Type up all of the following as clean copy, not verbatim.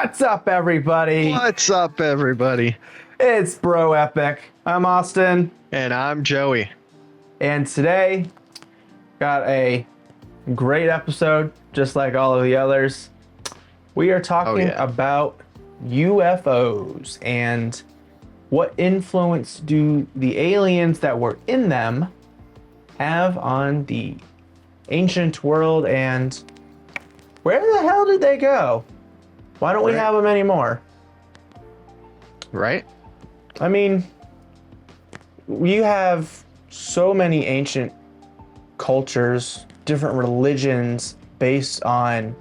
What's up, everybody? What's up, everybody? It's Bro Epic. I'm Austin, And I'm Joey. and today got a great episode, just like all of the others. We are Oh, talking yeah. about UFOs and what influence do the aliens that were in them have on the ancient world, and where the hell did they go? Why don't we Right. have them anymore? Right? I mean, you have so many ancient cultures, different religions based on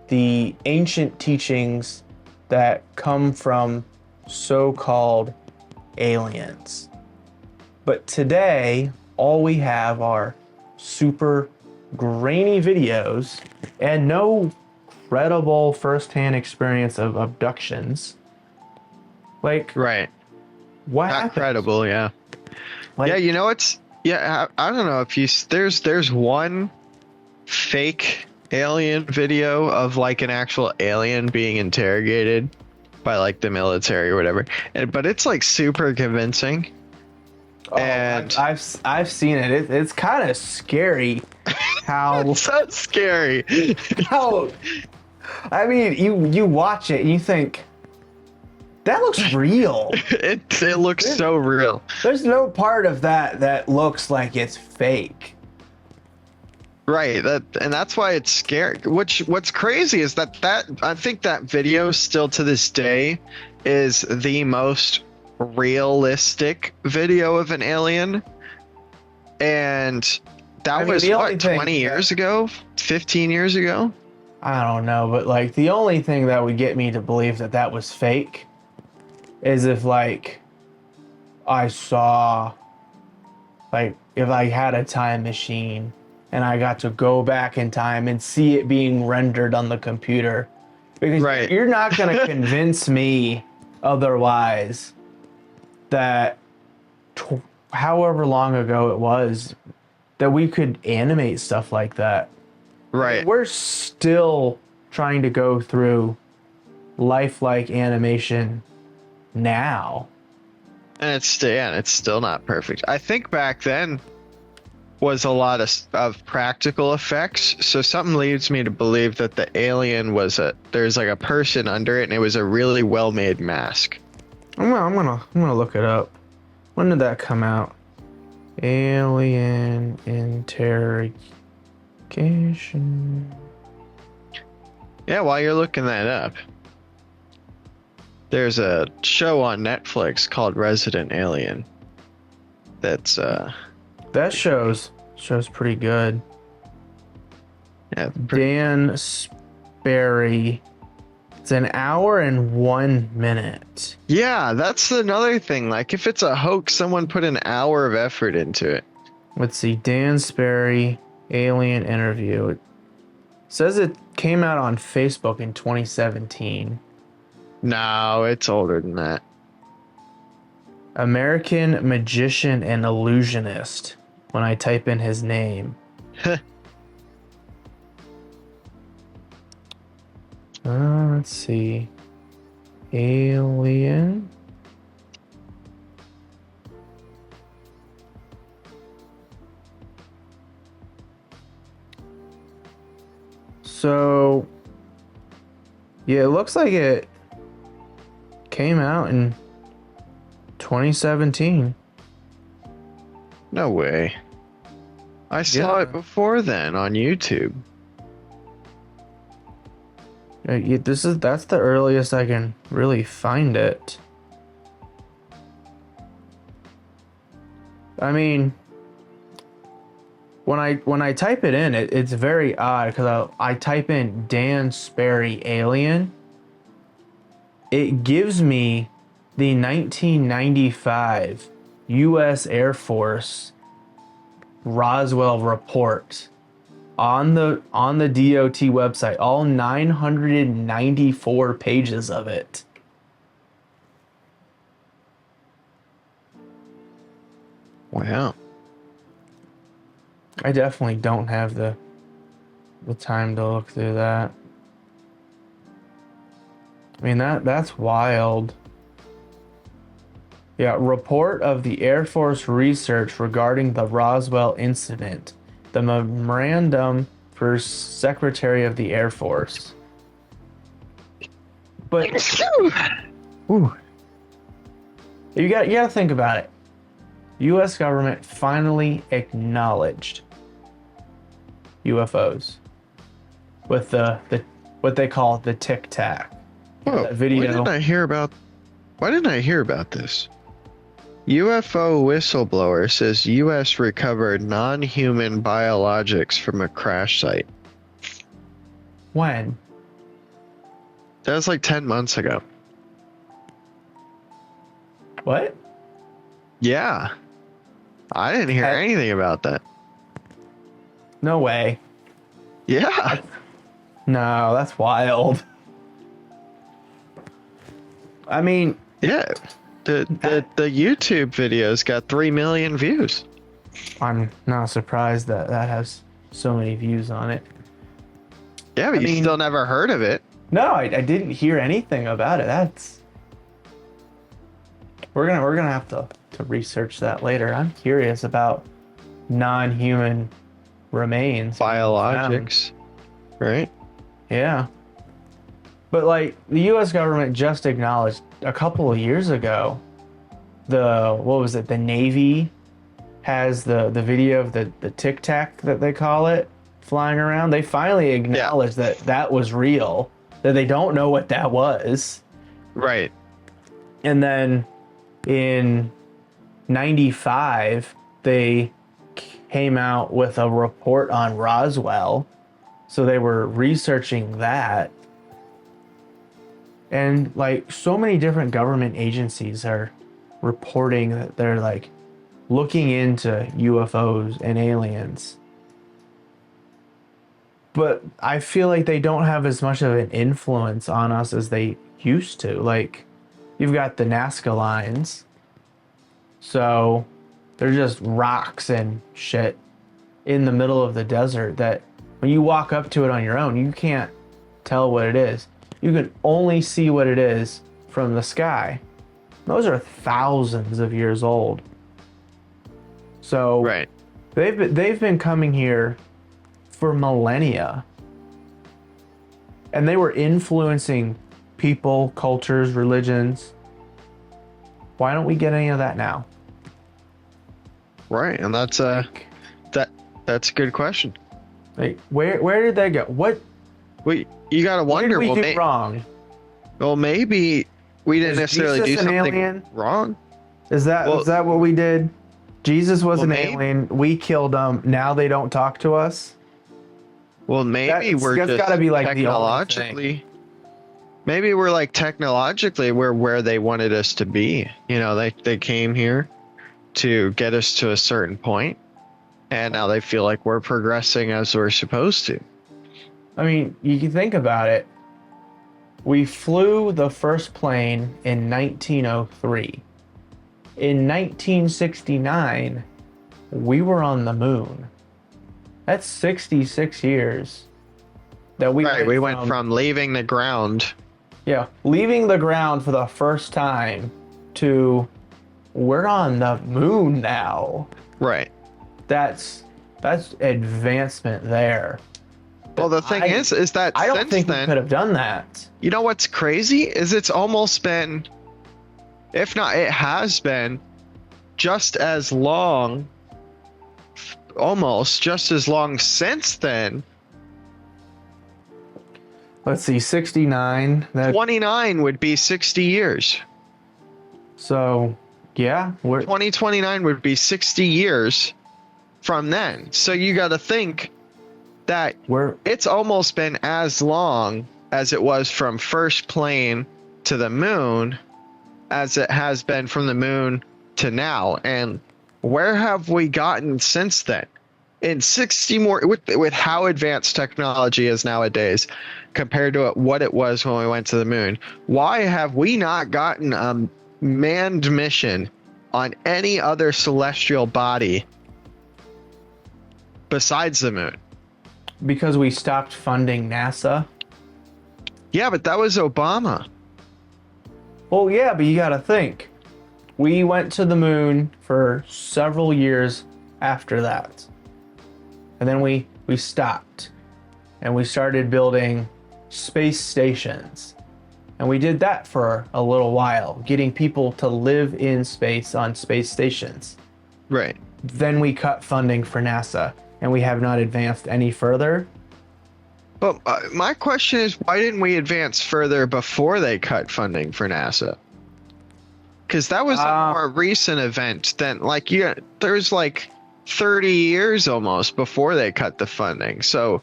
the ancient teachings that come from so-called aliens. But today, all we have are super grainy videos and no credible first-hand experience of abductions. Like, Right. what Not happened? credible, yeah. Like, Yeah, you know what's... Yeah, I don't know if you... There's one fake alien video of, like, an actual alien being interrogated by, like, the military or whatever. But it's, like, super convincing. oh, And... I've seen it. It's kind of scary how It's so scary. how I mean, you watch it and you think that looks real. It looks so real. There's no part of that looks like it's fake. Right, and that's why it's scary. What's crazy is that I think that video still to this day is the most realistic video of an alien. And that was the only what, thing 20 years ago? 15 years ago? I don't know, but like the only thing that would get me to believe that that was fake is if like I saw, like, if I had a time machine and I got to go back in time and see it being rendered on the computer. Because Right. you're not going to convince me otherwise that however long ago it was that we could animate stuff like that. Right. We're still trying to go through lifelike animation now. And it's still not perfect. I think back then was a lot of practical effects. So something leads me to believe that the alien there's like a person under it, and it was a really well-made mask. I'm gonna look it up. When did that come out? Alien interrogation. Yeah, while you're looking that up, there's a show on Netflix called Resident Alien. That's That show's pretty good. yeah, Dan Sperry. It's an hour and 1 minute. yeah, that's another thing. Like, if it's a hoax, someone put an hour of effort into it. Let's see, Dan Sperry alien interview. It says it came out on Facebook in 2017. No, it's older than that. American magician and illusionist. When I type in his name. Let's see. Alien. So, yeah, it looks like it came out in 2017. No way. I saw it before then on YouTube. Yeah, that's the earliest I can really find it. I mean, when I type it in, it's very odd because I type in Dan Sperry alien. It gives me the 1995 U.S. Air Force Roswell report on the DOT website, all 994 pages of it. Wow. I definitely don't have the time to look through that. I mean, that's wild. Yeah, report of the Air Force research regarding the Roswell incident. The memorandum for Secretary of the Air Force. But whew, you gotta think about it. U.S. government finally acknowledged UFOs with the what they call the Tic Tac. Whoa, That video. Why didn't I hear about this? UFO whistleblower says U.S. recovered non-human biologics from a crash site. When? That was like 10 months ago. What? Yeah. I didn't hear anything about that. No way. Yeah. No, that's wild. I mean, Yeah. The YouTube video's got 3 million views. I'm not surprised that has so many views on it. Yeah, but I you mean, still never heard of it. No, I didn't hear anything about it. We're gonna have to research that later. I'm curious about non-human remains. Biologics. Right? Yeah. But like the US government just acknowledged a couple of years ago, the Navy has the video of the Tic Tac that they call it flying around. They finally acknowledged that was real, that they don't know what that was. Right. And then in 95, they came out with a report on Roswell. So they were researching that. And like so many different government agencies are reporting that they're like looking into UFOs and aliens. But I feel like they don't have as much of an influence on us as they used to. Like, you've got the Nazca lines. So they're just rocks and shit in the middle of the desert that when you walk up to it on your own, you can't tell what it is. You can only see what it is from the sky. Those are thousands of years old. So Right. they've been coming here for millennia. And they were influencing people, cultures, religions. Why don't we get any of that now? Right. And that's that's a good question. Like where did they go? What You gotta wonder. did we do wrong? Well, maybe we didn't Is necessarily Jesus do an something alien? wrong. Is that what we did? Jesus was an maybe- alien. We killed him. Now they don't talk to us. Well, maybe That's just gotta be like the only technologically. Maybe we're like technologically we're where they wanted us to be. You know, they came here to get us to a certain point, and now they feel like we're progressing as we're supposed to. I mean, you can think about it. We flew the first plane in 1903. In 1969, we were on the moon. That's 66 years that we went from leaving the ground. Yeah, leaving the ground for the first time to we're on the moon now. Right. That's advancement there. Well, the thing is that I don't since think then, we could have done that. you know what's crazy is it's almost been, if not, it has been just as long, almost just as long since then. Let's see, 69. 29 would be 60 years. So, yeah, we're 2029 would be 60 years from then. So you got to think that it's almost been as long as it was from first plane to the moon as it has been from the moon to now. And where have we gotten since then? In 60 more, with how advanced technology is nowadays compared to what it was when we went to the moon, why have we not gotten a manned mission on any other celestial body besides the moon? because we stopped funding NASA. Yeah, but that was Obama. Well, yeah, but you gotta think. We went to the moon for several years after that. And then we stopped and we started building space stations. And we did that for a little while, getting people to live in space on space stations. Right. Then we cut funding for NASA and we have not advanced any further. But my question is, why didn't we advance further before they cut funding for NASA? Because that was a more recent event than like there's like 30 years almost before they cut the funding. So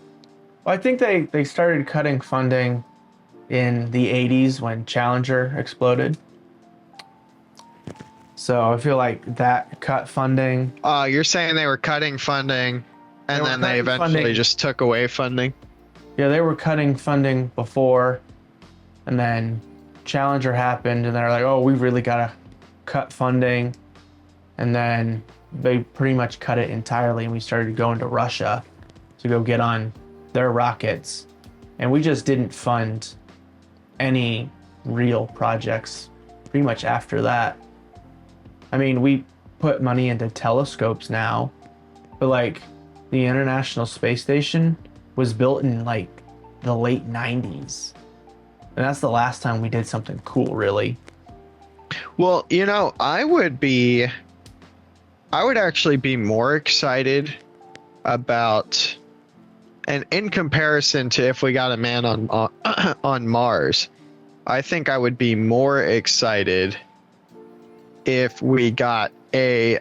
I think they started cutting funding in the 80s when Challenger exploded. So I feel like that cut funding. you're saying they were cutting funding and then they cutting eventually funding. just took away funding? Yeah, they were cutting funding before, and then Challenger happened, and they're like, oh, we really gotta cut funding. And then they pretty much cut it entirely, and we started going to Russia to go get on their rockets. And we just didn't fund any real projects pretty much after that. I mean, we put money into telescopes now, but like the International Space Station was built in like the late 90s. And that's the last time we did something cool, really. Well, I would actually be more excited about, and in comparison to if we got a man on Mars, I think I would be more excited if we got a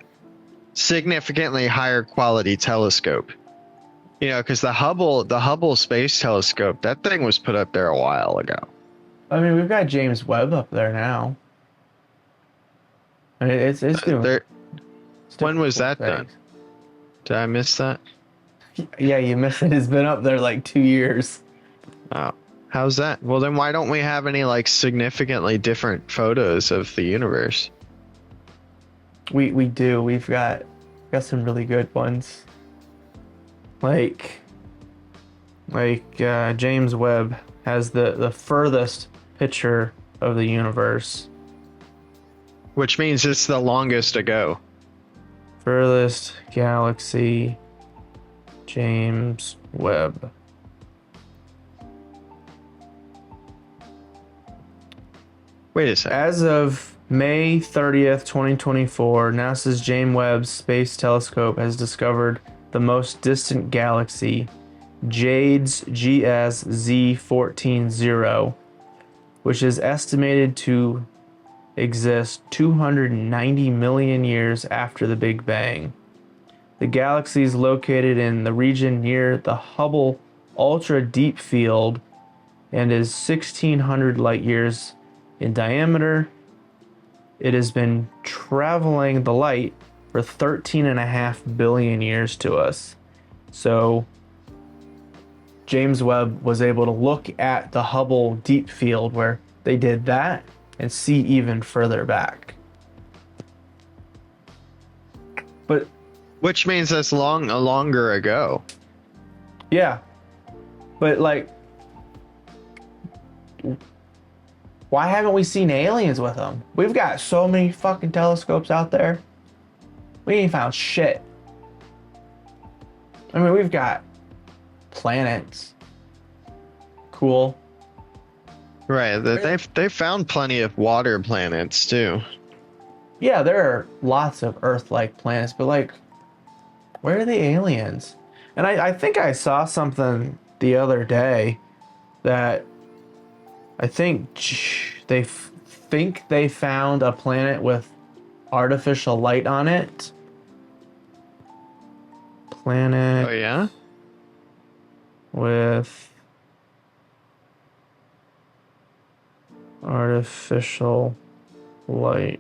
significantly higher quality telescope. Because the Hubble Space Telescope, that thing was put up there a while ago. I mean, we've got James Webb up there now. I mean, it's doing. When was that done? Did I miss that? Yeah, you missed it. It's been up there like 2 years. Oh, how's that? Well, then why don't we have any like significantly different photos of the universe? We do. We've got some really good ones. Like James Webb has the furthest picture of the universe. Which means it's the longest ago. Furthest galaxy, James Webb. Wait a second. As of May 30th, 2024, NASA's James Webb Space Telescope has discovered the most distant galaxy, Jade's GS Z14-0, which is estimated to exist 290 million years after the Big Bang. The galaxy is located in the region near the Hubble Ultra Deep Field and is 1,600 light years in diameter. It has been traveling the light for 13.5 billion years to us. So James Webb was able to look at the Hubble Deep Field where they did that and see even further back. But which means that's longer ago. Yeah. But like, why haven't we seen aliens with them? We've got so many fucking telescopes out there. We ain't found shit. I mean, we've got planets. Cool. Right. They've found plenty of water planets too. Yeah, there are lots of Earth-like planets, but like, where are the aliens? And I think I saw something the other day that I think they think they found a planet with artificial light on it. Planet. Oh yeah? With artificial light.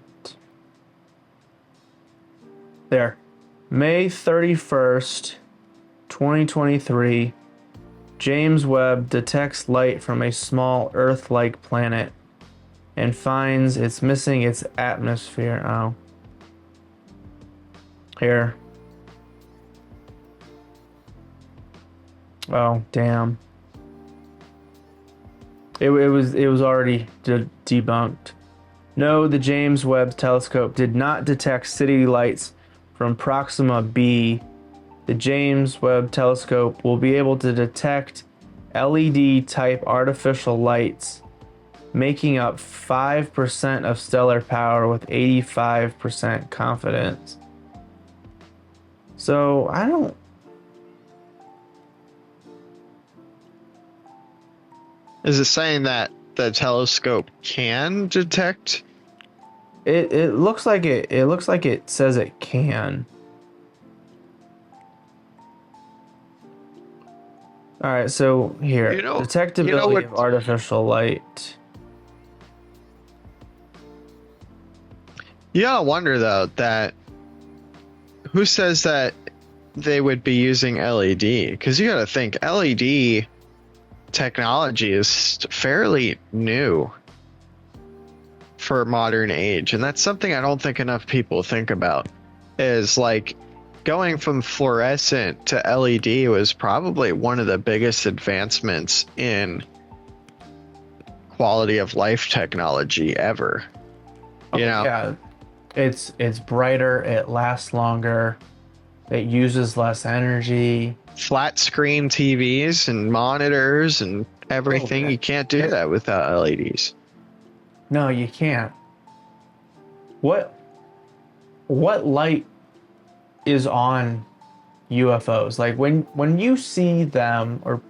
There. May 31st, 2023. James Webb detects light from a small Earth-like planet and finds it's missing its atmosphere. Oh. Here. Oh, damn. It was already debunked. No, the James Webb Telescope did not detect city lights from Proxima B. The James Webb Telescope will be able to detect LED type artificial lights, making up 5% of stellar power with 85% confidence. So, I don't. Is it saying that the telescope can detect? It looks like it looks like it says it can. All right, so here, You know detectability what? of artificial light. You gotta wonder though that who says that they would be using LED? Because you gotta think LED technology is fairly new for modern age, and that's something I don't think enough people think about. Is like going from fluorescent to LED was probably one of the biggest advancements in quality of life technology ever. You know, Yeah, it's brighter, it lasts longer, it uses less energy. flat screen TVs and monitors and Oh, everything, yeah. you can't do It, that without LEDs. no, you can't. What what light is on UFOs? Like when you see them, or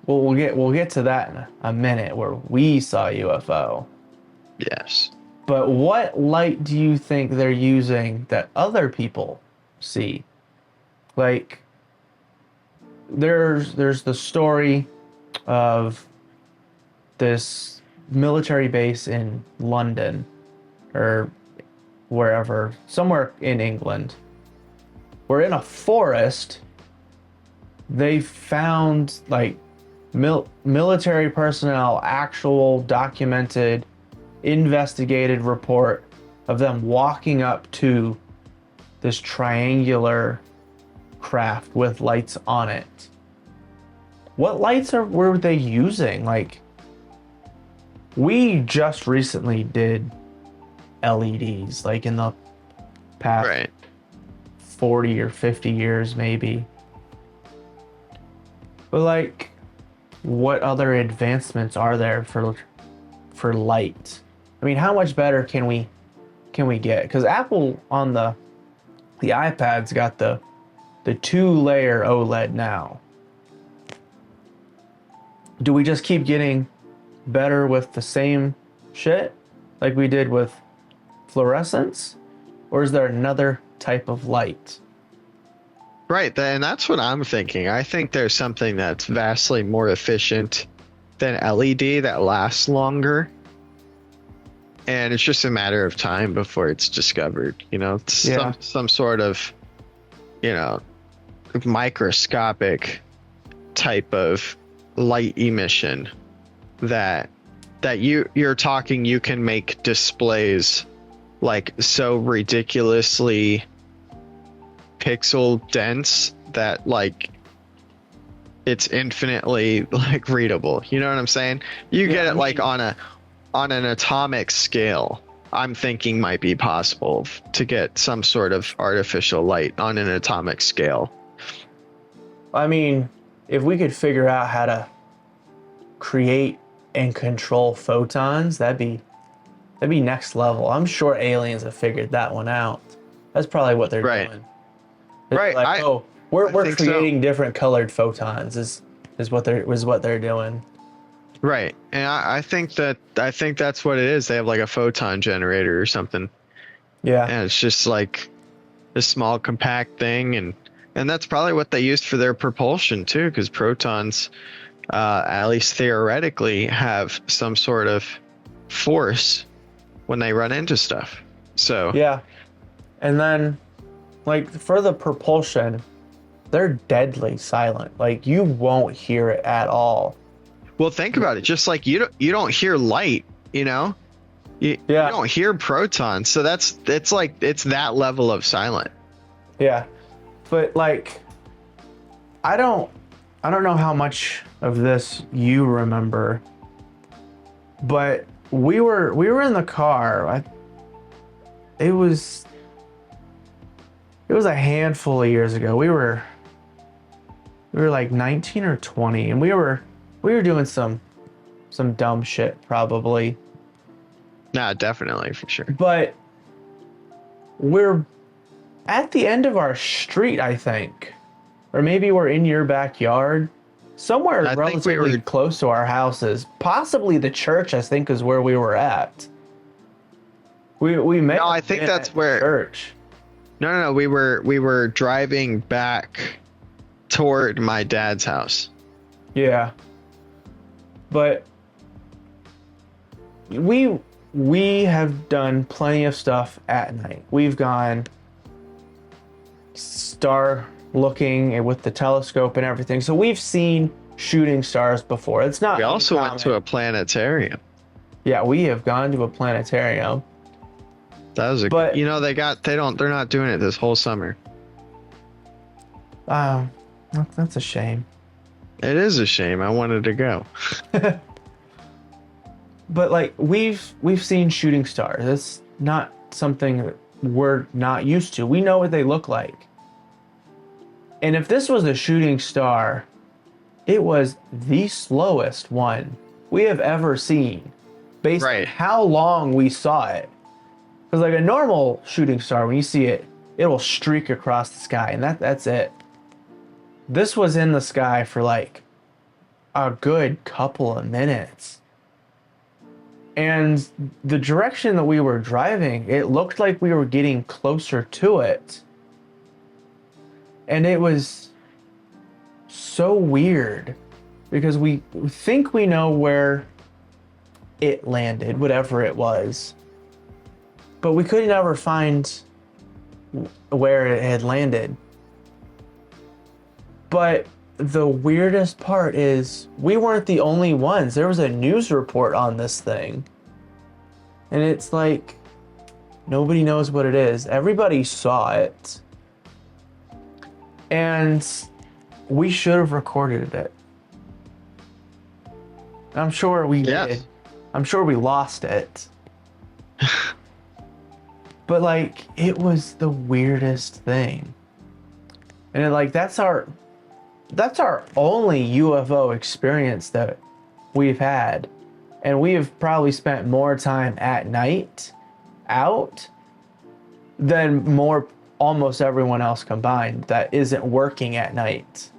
well, we'll get to that in a minute where we saw a UFO. Yes. But what light do you think they're using that other people see? Like there's the story of this military base in London or wherever, somewhere in England. Where in a forest they found like military personnel, actual documented, investigated report of them walking up to this triangular craft with lights on it. What lights were they using? Like, we just recently did LEDs, like in the past Right. 40 or 50 years, maybe. But like, what other advancements are there for light? I mean, how much better can we get? Because Apple on the iPad's got the 2-layer OLED now. Do we just keep getting better with the same shit like we did with fluorescence? Or is there another type of light? Right. And that's what I'm thinking. I think there's something that's vastly more efficient than LED that lasts longer. And it's just a matter of time before it's discovered. You know, it's Yeah. some sort of, you know, microscopic type of light emission that you're talking you can make displays like so ridiculously pixel dense that like it's infinitely like readable. You know what I'm saying? You get it like on an atomic scale. I'm thinking might be possible to get some sort of artificial light on an atomic scale. I mean, if we could figure out how to create and control photons, that'd be next level. I'm sure aliens have figured that one out. That's probably what they're Right. doing. They're Right. like, oh, we're think so. creating different colored photons is what they're doing. Right. And I think that's what it is. They have like a photon generator or something. Yeah. And it's just like a small compact thing, and that's probably what they used for their propulsion too, because protons at least theoretically have some sort of force when they run into stuff. So Yeah. And then like for the propulsion, they're deadly silent. Like you won't hear it at all. well, think about it. Just like you don't hear light, you know, you Yeah. don't hear protons. So it's like it's that level of silent. Yeah. But like I don't know how much of this you remember, but we were in the car. It was a handful of years ago. We were like 19 or 20, and we were doing some dumb shit probably. Nah, definitely for sure. But we're at the end of our street, I think. Or maybe we're in your backyard. Somewhere I think relatively close to our houses. Possibly the church, I think, is where we were at. We may No, I have think been that's at where. church. No. We were driving back toward my dad's house. Yeah. But we have done plenty of stuff at night. We've gone star looking with the telescope and everything. So we've seen shooting stars before. It's not We also went uncommon. to a planetarium. Yeah, we have gone to a planetarium. That was But- they're not doing it this whole summer. That's a shame. It is a shame. I wanted to go. But like we've seen shooting stars. It's not something that we're not used to. We know what they look like. And if this was a shooting star, it was the slowest one we have ever seen based on Right. how long we saw it. Because like a normal shooting star, when you see it, it will streak across the sky and that's it. This was in the sky for like a good couple of minutes. And the direction that we were driving, it looked like we were getting closer to it. And it was so weird because we think we know where it landed, whatever it was. But we could never find where it had landed. But the weirdest part is we weren't the only ones. There was a news report on this thing. And it's like nobody knows what it is. Everybody saw it. And we should have recorded it. I'm sure we did. I'm sure we lost it. But like it was the weirdest thing. And like that's our only UFO experience that we've had. And we have probably spent more time at night out than almost everyone else combined that isn't working at night.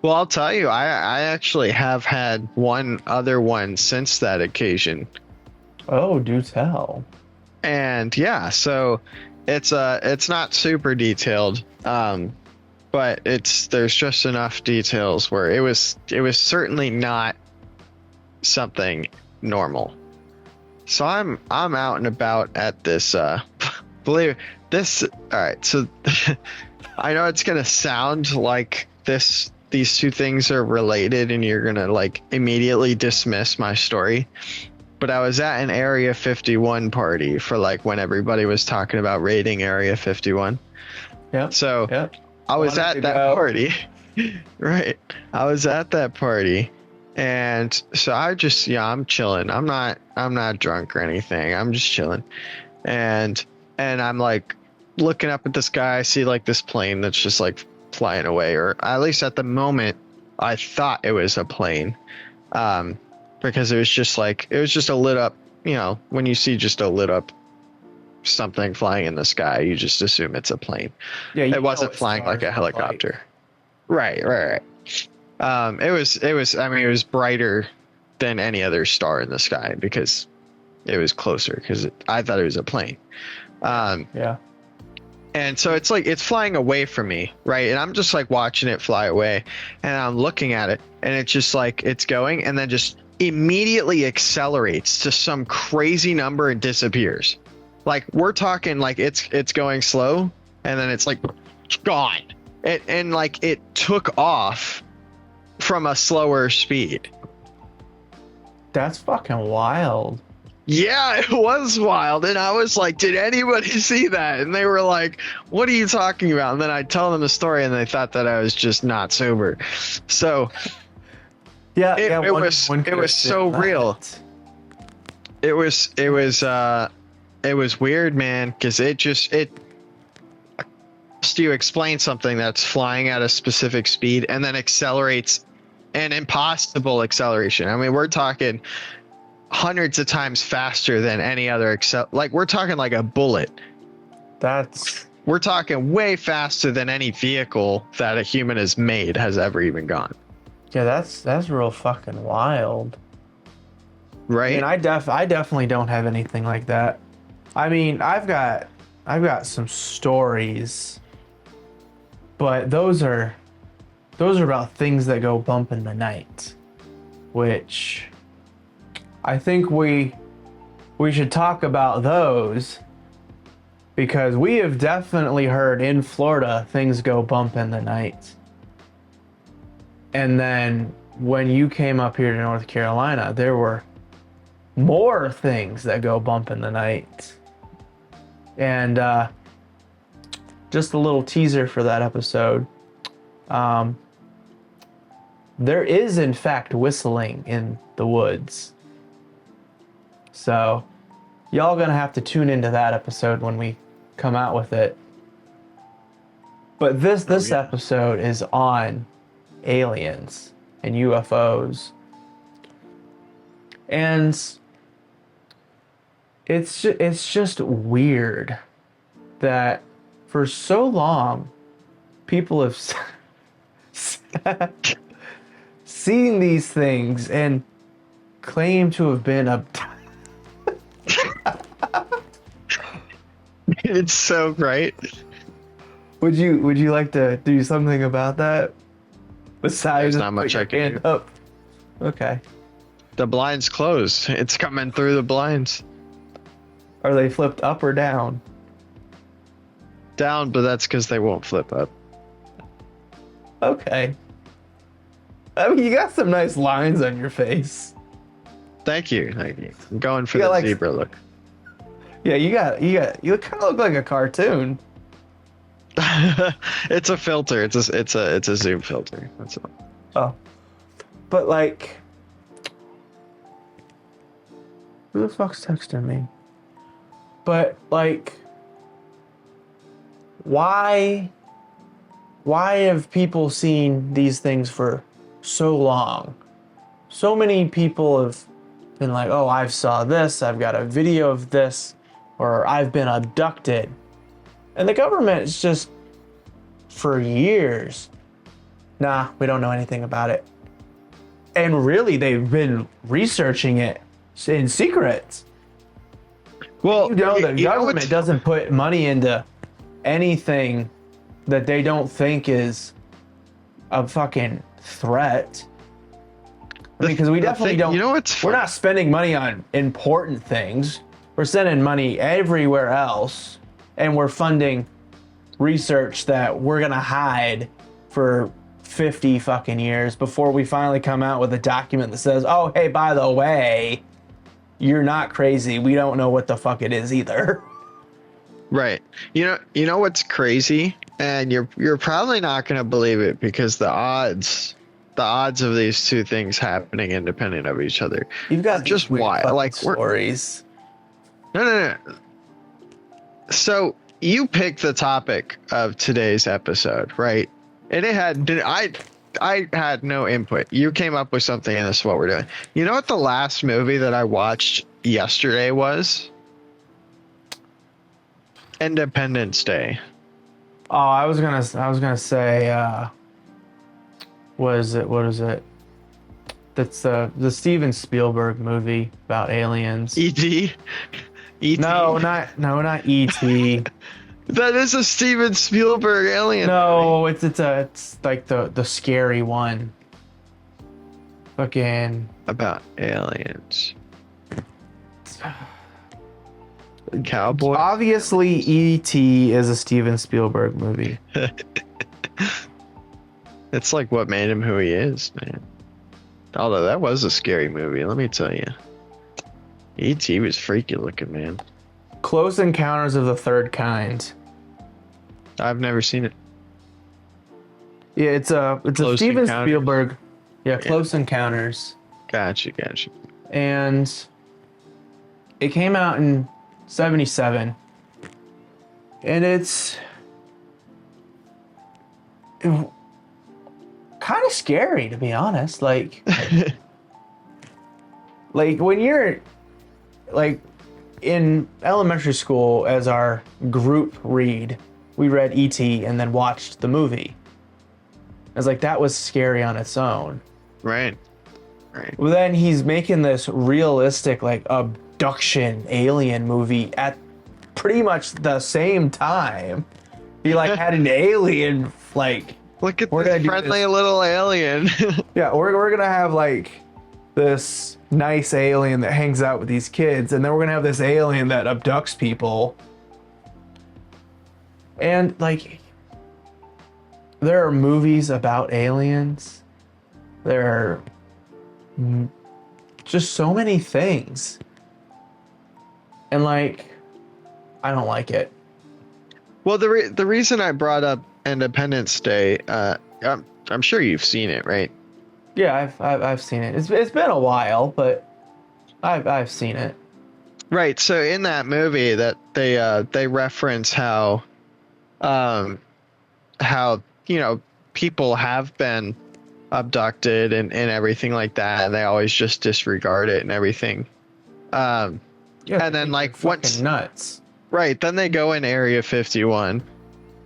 Well, I'll tell you, I actually have had one other one since that occasion. Oh, do tell. And yeah, so it's not super detailed, but there's just enough details where it was certainly not something normal. So I'm out and about at this believe this. All right, so I know it's gonna sound like these two things are related and you're gonna like immediately dismiss my story, but I was at an Area 51 party for like when everybody was talking about raiding Area 51. Yep. So Yep. I was at that party. Right. I was at that party. And so I'm chilling. I'm not drunk or anything. I'm just chilling. And I'm like looking up at the sky. I see like this plane that's just like flying away, or at least at the moment I thought it was a plane. Because it was just a lit up, when you see just a lit up something flying in the sky, you just assume it's a plane. Yeah, it wasn't flying like a helicopter. Right. It was brighter than any other star in the sky because it was closer because I thought it was a plane. Yeah. And so it's like it's flying away from me, right? And I'm just like watching it fly away, and I'm looking at it, and it's just like it's going, and then just immediately accelerates to some crazy number and disappears. Like we're talking like it's going slow, and then it's like gone. And like it took off from a slower speed. That's fucking wild. Yeah, it was wild. And I was like, did anybody see that? And they were like, what are you talking about? And then I tell them the story and they thought that I was just not sober. So Yeah, it one was could so assume real. that. it was weird, man, because it you explain something that's flying at a specific speed and then accelerates an impossible acceleration. I mean, we're talking hundreds of times faster than any other like we're talking like a bullet. That's We're talking way faster than any vehicle that a human has ever even gone. yeah, that's real fucking wild. I mean, Right? I definitely don't have anything like that. I mean, I've got some stories, but those are about things that go bump in the night, which I think we should talk about those because we have definitely heard in Florida things go bump in the night. And then when you came up here to North Carolina, there were more things that go bump in the night. And just a little teaser for that episode. There is, in fact, whistling in the woods. So, y'all gonna have to tune into that episode when we come out with it. But this episode is on aliens and UFOs. And it's just weird that for so long people have seen these things and claim to have been abducted. It's so great. Would you like to do something about that? Besides, There's not much I can do. up. Okay. The blinds closed. It's coming through the blinds. Are they flipped up or down? Down, but that's because they won't flip up. Okay. I mean, you got some nice lines on your face. Thank you. Thank you. I'm going for You got, the like, zebra look. Yeah, you kind of look like a cartoon. It's a filter. It's a zoom filter. That's all. Oh. But like, who the fuck's texting me? But like, why have people seen these things for so long? So many people have been like, oh, I've saw this, I've got a video of this, or I've been abducted. And the government is just, for years, nah, we don't know anything about it. And really, they've been researching it in secret. Well, You know, the you know government what's- doesn't put money into anything that they don't think is a fucking threat. I mean, because we definitely don't. You know what's We're funny? not spending money on important things. We're sending money everywhere else, and we're funding research that we're gonna hide for 50 fucking years before we finally come out with a document that says, "Oh, hey, by the way, you're not crazy. We don't know what the fuck it is either." Right. You know what's crazy, and you're probably not gonna believe it because the odds of these two things happening independent of each other. You've got Just these weird why? fucking Like, we're- stories. No. So you picked the topic of today's episode, right? And I had no input. You came up with something, and this is what we're doing. You know what the last movie that I watched yesterday was? Independence Day. Oh, I was gonna say, what is it? That's the Steven Spielberg movie about aliens. E.T. E.T. No, not E.T. That is a Steven Spielberg alien. No, it's like the scary one. Fucking About aliens. Cowboy. obviously E.T. is a Steven Spielberg movie. It's like what made him who he is, man. Although that was a scary movie, let me tell you. E.T. was freaky looking, man. Close Encounters of the Third Kind. I've never seen it. Yeah, it's a Close Steven Encounters. Spielberg. Yeah, Close Encounters. Gotcha. And It came out in 77, and it's kind of scary, to be honest. Like when you're like in elementary school, as our group read, we read E.T. and then watched the movie. I was like, that was scary on its own. Right. Right. Well, then he's making this realistic, like, abduction alien movie at pretty much the same time. He like had an alien, like, Look at we're this gonna do friendly this. little alien. Yeah, we're gonna have like this nice alien that hangs out with these kids, and then we're gonna have this alien that abducts people. And like, there are movies about aliens. There are just so many things. And like, I don't like it. Well, the reason I brought up Independence Day, I'm sure you've seen it, right? Yeah, I've seen it. It's been a while, but I've seen it. Right. So in that movie, that they reference how people have been abducted and everything like that, and they always just disregard it and everything. Yeah, And then like fucking nuts. Right, then they go in Area 51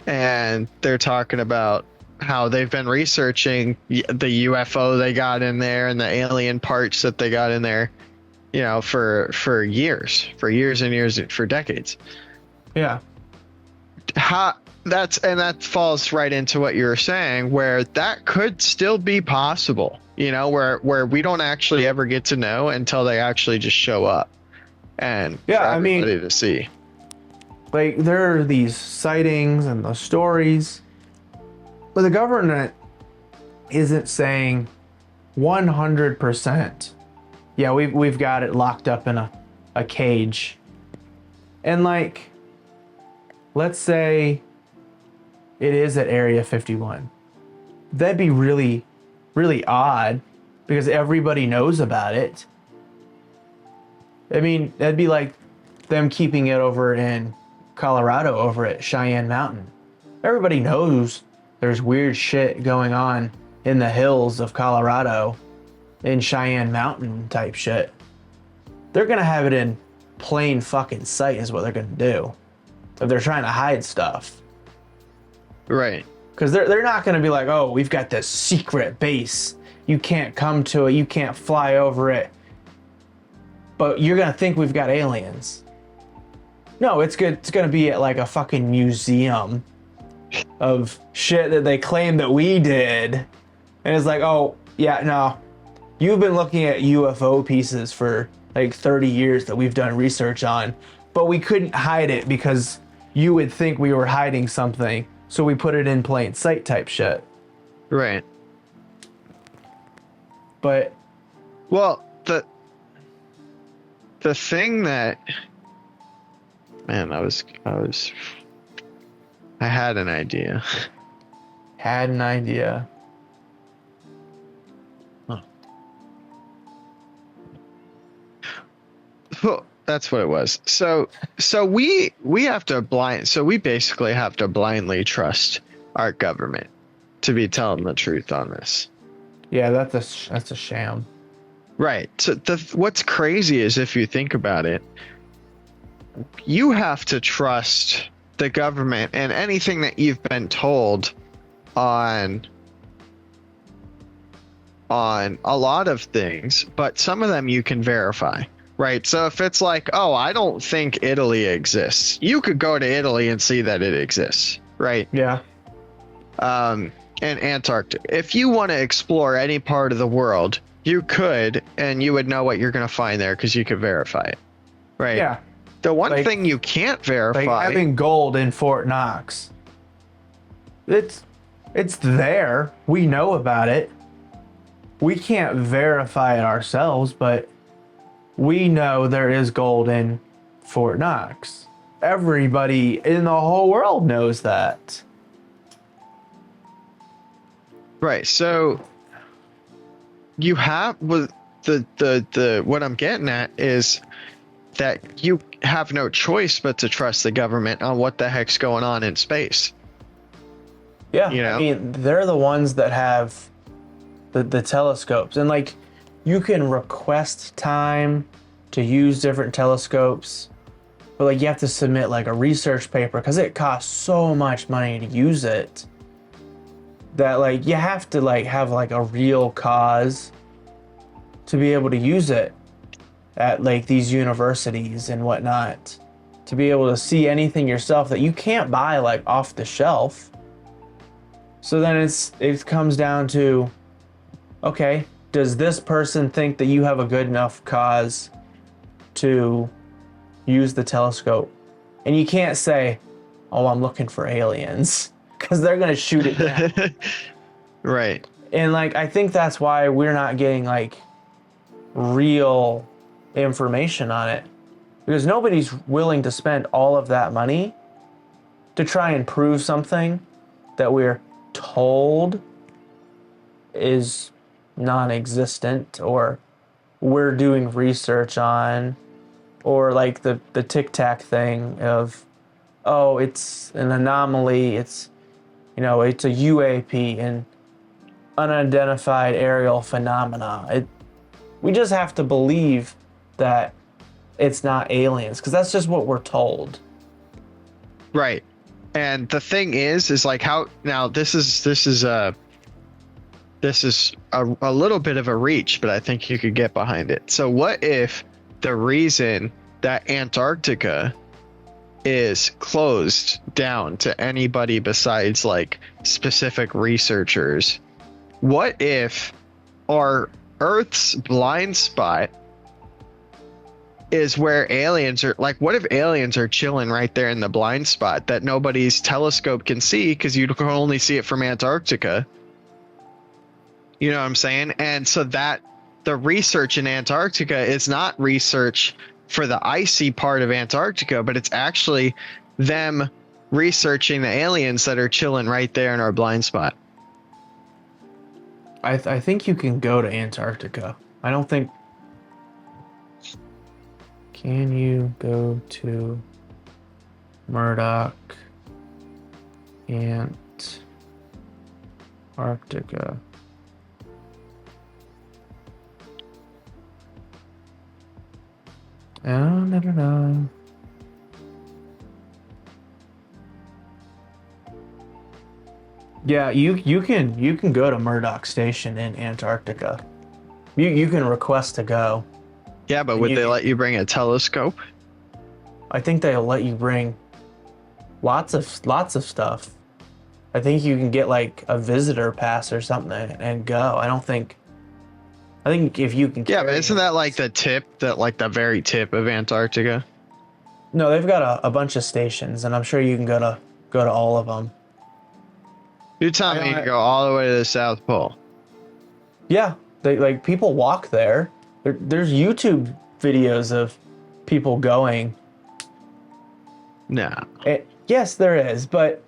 and they're talking about how they've been researching the UFO they got in there and the alien parts that they got in there, for years and years, for decades. Yeah. That falls right into what you were saying, where that could still be possible, where we don't actually ever get to know until they actually just show up. And yeah, for I mean, everybody to see. Like, there are these sightings and the stories, but the government isn't saying 100%. Yeah, we've got it locked up in a cage. And like, let's say it is at Area 51. That'd be really, really odd because everybody knows about it. I mean, that'd be like them keeping it over in Colorado, over at Cheyenne Mountain. Everybody knows there's weird shit going on in the hills of Colorado, in Cheyenne Mountain type shit. They're gonna have it in plain fucking sight is what they're gonna do if they're trying to hide stuff. Right. Because they're not gonna be like, oh, we've got this secret base, you can't come to it, you can't fly over it, but you're gonna think we've got aliens. No, it's good. It's gonna be at like a fucking museum of shit that they claim that we did, and it's like, oh yeah, no, you've been looking at UFO pieces for like 30 years that we've done research on, but we couldn't hide it because you would think we were hiding something, so we put it in plain sight type shit. Right. But well, the thing that, man, I had an idea. Had an idea. Huh. Well, that's what it was. So we have to we basically have to blindly trust our government to be telling the truth on this. Yeah, that's a sham. Right. So what's crazy is, if you think about it, you have to trust the government and anything that you've been told on a lot of things, but some of them you can verify, right? So if it's like, oh, I don't think Italy exists, you could go to Italy and see that it exists, right? Yeah. And Antarctica. If you want to explore any part of the world, you could, and you would know what you're going to find there because you could verify it, right? Yeah. The one thing you can't verify, like having gold in Fort Knox. It's there. We know about it. We can't verify it ourselves, but we know there is gold in Fort Knox. Everybody in the whole world knows that. right? So you have, with the what I'm getting at is, that you have no choice but to trust the government on what the heck's going on in space. Yeah, You know? I mean, they're the ones that have the telescopes, and like, you can request time to use different telescopes, but like you have to submit like a research paper because it costs so much money to use it, that like you have to like have like a real cause to be able to use it at like these universities and whatnot, to be able to see anything yourself that you can't buy like off the shelf. So then it comes down to, okay, does this person think that you have a good enough cause to use the telescope? And you can't say, oh, I'm looking for aliens, because they're going to shoot it down. Right. And like, I think that's why we're not getting like real information on it, because nobody's willing to spend all of that money to try and prove something that we're told is non-existent, or we're doing research on, or like the Tic Tac thing of, oh, it's an anomaly, it's, you know, it's a UAP, an unidentified aerial phenomena. We just have to believe that it's not aliens, because that's just what we're told. Right. And the thing is like, how now this is a little bit of a reach, but I think you could get behind it. So what if the reason that Antarctica is closed down to anybody besides like specific researchers, what if our Earth's blind spot is where aliens are? Like, what if aliens are chilling right there in the blind spot that nobody's telescope can see because you can only see it from Antarctica? You know what I'm saying? And so that the research in Antarctica is not research for the icy part of Antarctica, but it's actually them researching the aliens that are chilling right there in our blind spot. I think you can go to Antarctica. I don't think... Can you go to Murdoch, Antarctica? Oh, no. Yeah, you can go to Murdoch Station in Antarctica. You can request to go. Yeah, but would they let you bring a telescope? I think they'll let you bring lots of stuff. I think you can get like a visitor pass or something and go. I think if you can. Yeah, but isn't that like the very tip of Antarctica? No, they've got a bunch of stations, and I'm sure you can go to all of them. You're telling me you can go all the way to the South Pole? Yeah, they like people walk there. There's YouTube videos of people going. No. Yes, there is, but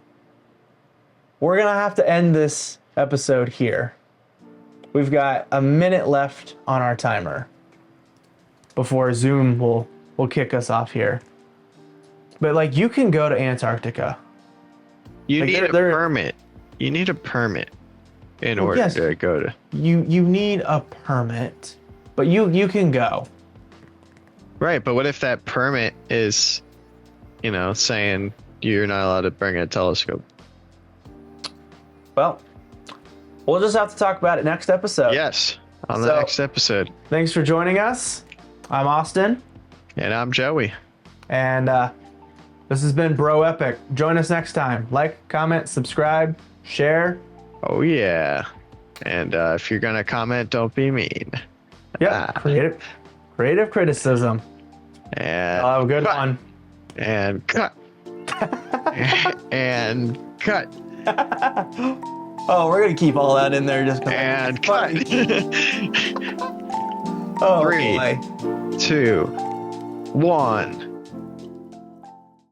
we're gonna have to end this episode here. We've got a minute left on our timer before Zoom will kick us off here. But like, you can go to Antarctica. You need a permit. You need a permit in order to go to. You need a permit, but you can go. Right, but what if that permit is, saying you're not allowed to bring a telescope? Well, we'll just have to talk about it next episode. Yes, on the next episode. Thanks for joining us. I'm Austin. And I'm Joey. And this has been Bro Epic. Join us next time. Like, comment, subscribe, share. Oh, yeah. And if you're going to comment, don't be mean. Yeah, creative criticism. And I'll have a good one. And cut. and cut. Oh, we're going to keep all that in there just because. And cut. Oh, 3, boy. 2, 1.